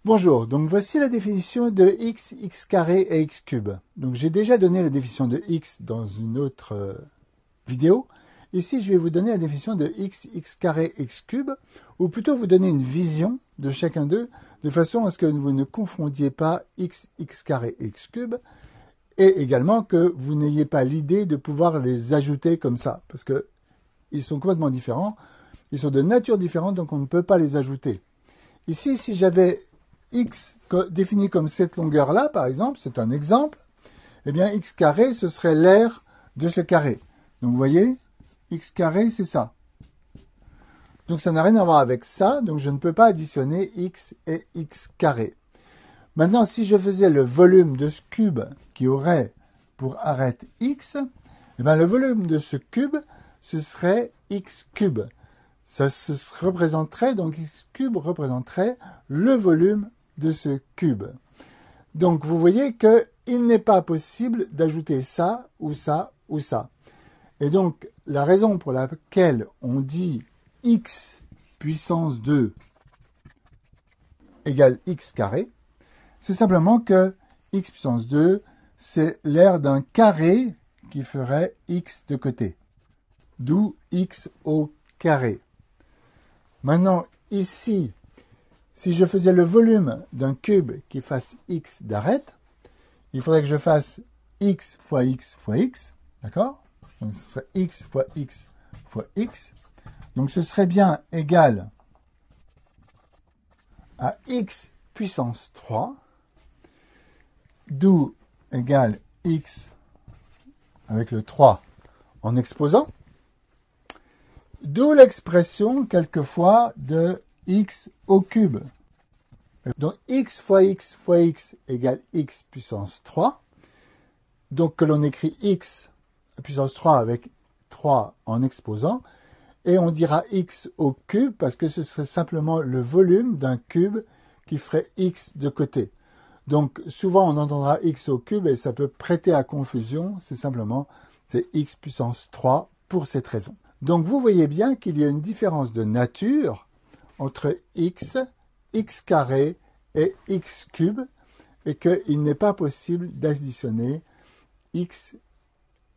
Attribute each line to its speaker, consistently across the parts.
Speaker 1: Bonjour, donc voici la définition de x, x carré et x cube. Donc j'ai déjà donné la définition de x dans une autre vidéo. Ici, je vais vous donner la définition de x, x carré, x cube, ou plutôt vous donner une vision de chacun d'eux, de façon à ce que vous ne confondiez pas x, x carré, x cube, et également que vous n'ayez pas l'idée de pouvoir les ajouter comme ça, parce que ils sont complètement différents, ils sont de nature différente, donc on ne peut pas les ajouter. Ici, si j'avais x défini comme cette longueur-là, par exemple, c'est un exemple, eh bien x carré, ce serait l'aire de ce carré. Donc vous voyez, x carré, c'est ça. Donc ça n'a rien à voir avec ça, donc je ne peux pas additionner x et x carré. Maintenant, si je faisais le volume de ce cube qui aurait pour arête x, eh bien le volume de ce cube, ce serait x cube. Ça se représenterait, donc x cube représenterait le volume de ce cube. Donc vous voyez qu'il n'est pas possible d'ajouter ça ou ça ou ça. Et donc la raison pour laquelle on dit x puissance 2 égale x carré, c'est simplement que x puissance 2, c'est l'aire d'un carré qui ferait x de côté. D'où x au carré. Maintenant, ici, si je faisais le volume d'un cube qui fasse x d'arête, il faudrait que je fasse x fois x fois x, d'accord? Donc ce serait x fois x fois x. Donc ce serait bien égal à x puissance 3, d'où égal x avec le 3 en exposant. D'où l'expression, quelquefois, de x au cube. Donc, x fois x fois x égale x puissance 3. Donc, que l'on écrit x puissance 3 avec 3 en exposant. Et on dira x au cube parce que ce serait simplement le volume d'un cube qui ferait x de côté. Donc, souvent, on entendra x au cube et ça peut prêter à confusion. C'est simplement, c'est x puissance 3 pour cette raison. Donc vous voyez bien qu'il y a une différence de nature entre x, x carré et x cube et qu'il n'est pas possible d'additionner x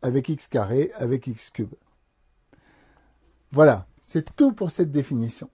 Speaker 1: avec x carré avec x cube. Voilà, c'est tout pour cette définition.